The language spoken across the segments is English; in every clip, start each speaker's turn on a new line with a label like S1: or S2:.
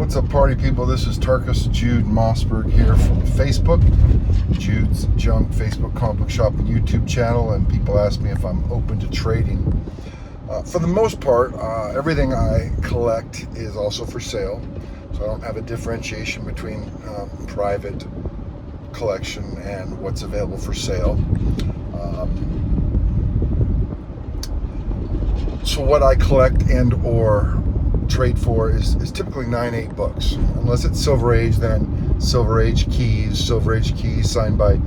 S1: What's up, party people? This is Tarkus Jude Mossberg here from Facebook, Jude's Junk Facebook comic book shop and YouTube channel, and people ask me if I'm open to trading. For the most part, everything I collect is also for sale, so I don't have a differentiation between private collection and what's available for sale. So what I collect and or trade for is typically 9/8 books, unless it's Silver Age. Then Silver Age keys signed by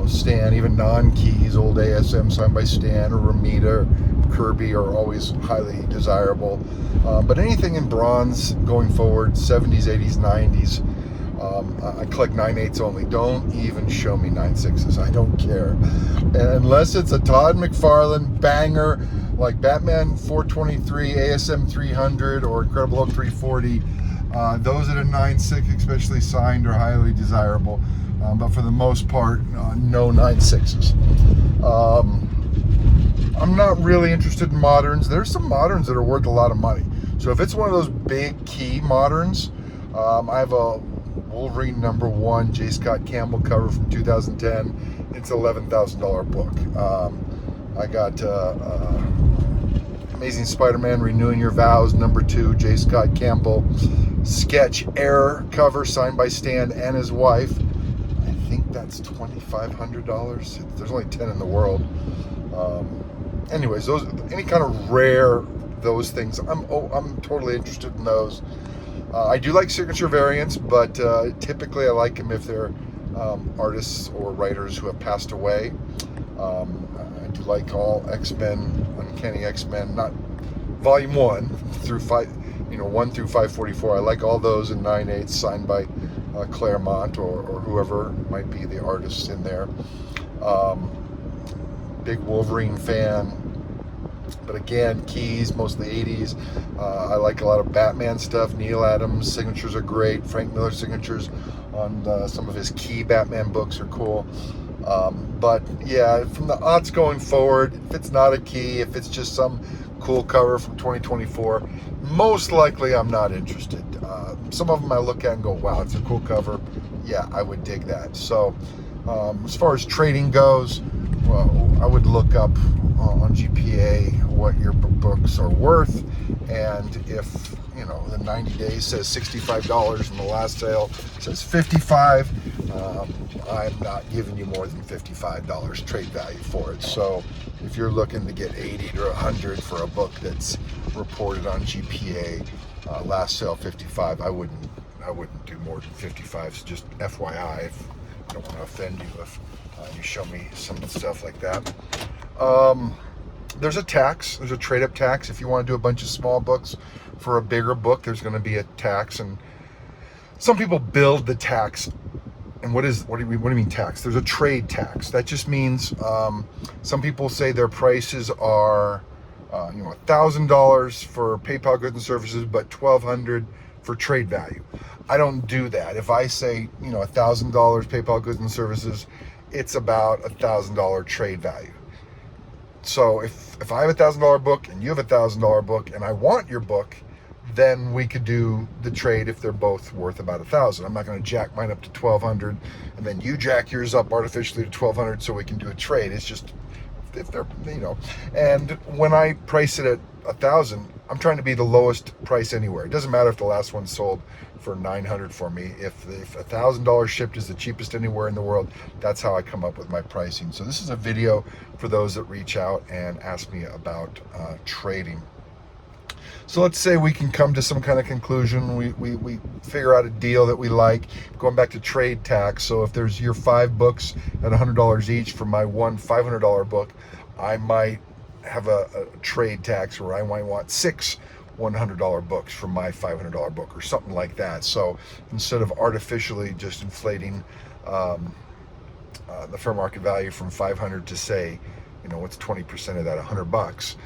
S1: Stan. Even non-keys, old ASM signed by Stan or Romita or Kirby are always highly desirable. But anything in bronze going forward, 70s, 80s, 90s, I collect 9/8s only. Don't even show me 9/6s. I don't care, unless it's a Todd McFarlane banger like Batman 423, ASM 300, or Incredible Hulk 340. Those that are 9/6, especially signed, are highly desirable. But for the most part, no 9/6s. I'm not really interested in moderns. There's some moderns that are worth a lot of money. So if it's one of those big key moderns, I have a Wolverine #1 J. Scott Campbell cover from 2010. It's an $11,000 book. I got Amazing Spider-Man Renewing Your Vows #2 J. Scott Campbell sketch air cover signed by Stan and his wife. I think that's $2,500. There's only 10 in the world. Anyways, those, any kind of rare, those things, I'm totally interested in those. I do like signature variants, but typically I like them if they're artists or writers who have passed away. I do like all X-Men, Uncanny X-Men, not Volume 1 through 5, 1 through 544. I like all those in 9/8 signed by Claremont or whoever might be the artists in there. Big Wolverine fan. But again, keys, mostly 80s. I like a lot of Batman stuff. Neil Adams signatures are great. Frank Miller signatures on some of his key Batman books are cool. But yeah, from the odds going forward, if it's not a key, if it's just some cool cover from 2024, most likely I'm not interested. Some of them I look at and go, wow, it's a cool cover. Yeah, I would dig that. So as far as trading goes, well, I would look up on GPA what your books are worth, and if the 90 days says $65 and the last sale says $55, I'm not giving you more than $55 trade value for it. So if you're looking to get 80 to 100 for a book that's reported on GPA, last sale 55, I wouldn't do more than 55. So just FYI, if I don't want to offend you, if you show me some stuff like that. There's a tax. There's a trade-up tax. If you want to do a bunch of small books for a bigger book, there's going to be a tax, and some people build the tax. And what do you mean tax? There's a trade tax. That just means some people say their prices are $1,000 for PayPal goods and services, but $1,200 for trade value. I don't do that. If I say $1,000 PayPal goods and services, it's about $1,000 trade value. So if I have a $1,000 book and you have a $1,000 book and I want your book, then we could do the trade if they're both worth about $1,000. I'm not going to jack mine up to $1,200 and then you jack yours up artificially to $1,200 so we can do a trade. It's just if they're and when I price it at $1,000, I'm trying to be the lowest price anywhere. It doesn't matter if the last one sold for $900 for me. If $1,000 shipped is the cheapest anywhere in the world, that's how I come up with my pricing. So this is a video for those that reach out and ask me about trading. So let's say we can come to some kind of conclusion. We figure out a deal that we like. Going back to trade tax. So if there's your 5 books at $100 each for my one $500 book, I might have a trade tax where I might want 6 $100 books for my $500 book or something like that. So instead of artificially just inflating the fair market value from 500 to say, what's 20% of that, $100,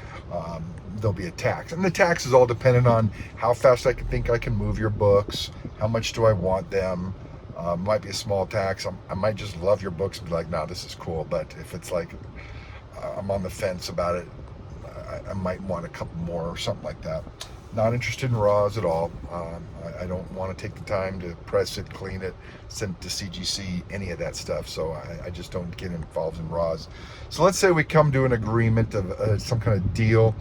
S1: there'll be a tax. And the tax is all dependent on how fast I can move your books, how much do I want them. Might be a small tax. I might just love your books and be like, nah, this is cool. But if it's like I'm on the fence about it, I might want a couple more or something like that. Not interested in raws at all. I don't want to take the time to press it, clean it, send it to CGC, any of that stuff. So I just don't get involved in raws. So let's say we come to an agreement of some kind of deal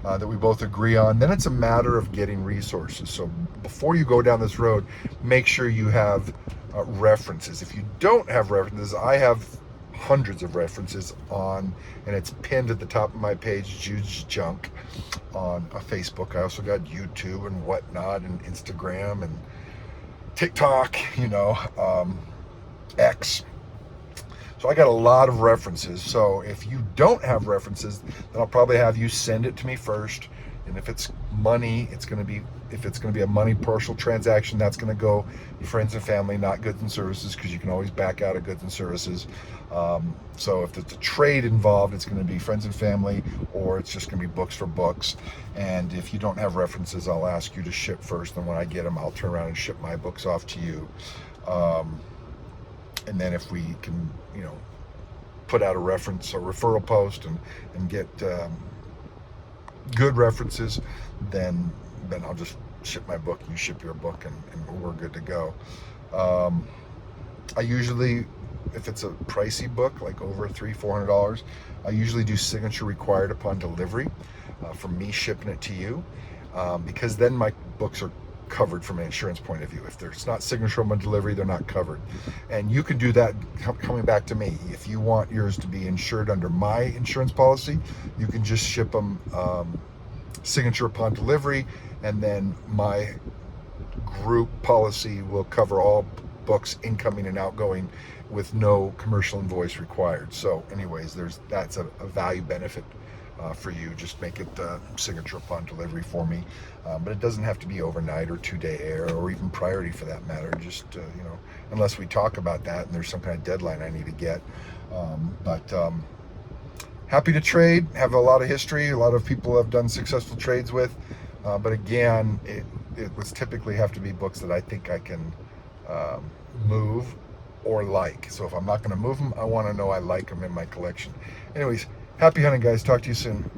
S1: that we both agree on. Then it's a matter of getting resources. So before you go down this road, make sure you have references. If you don't have references, I have hundreds of references on, and it's pinned at the top of my page, Jude's Junk, on Facebook. I also got YouTube and whatnot, and Instagram and TikTok, X. So I got a lot of references. So if you don't have references, then I'll probably have you send it to me first. And if it's money, if it's going to be a money partial transaction, that's going to go to friends and family, not goods and services, because you can always back out of goods and services. So if there's a trade involved, it's going to be friends and family, or it's just going to be books for books. And if you don't have references, I'll ask you to ship first. And when I get them, I'll turn around and ship my books off to you. And then if we can, put out a referral post and get good references, then I'll just ship my book, you ship your book, and we're good to go. I usually, if it's a pricey book, like over $300-400, I usually do signature required upon delivery for me shipping it to you, because then my books are covered from an insurance point of view. If there's not signature on delivery, they're not covered. And you can do that coming back to me. If you want yours to be insured under my insurance policy, you can just ship them signature upon delivery, and then my group policy will cover all books incoming and outgoing with no commercial invoice required. So anyways, that's a value benefit for you. Just make it signature upon delivery for me, but it doesn't have to be overnight or 2-day air, or even priority for that matter. Just unless we talk about that and there's some kind of deadline I need to get. But happy to trade. Have a lot of history. A lot of people have done successful trades with, but again, it would typically have to be books that I think I can move or like. So if I'm not going to move them, I want to know I like them in my collection. Anyways, happy hunting, guys. Talk to you soon.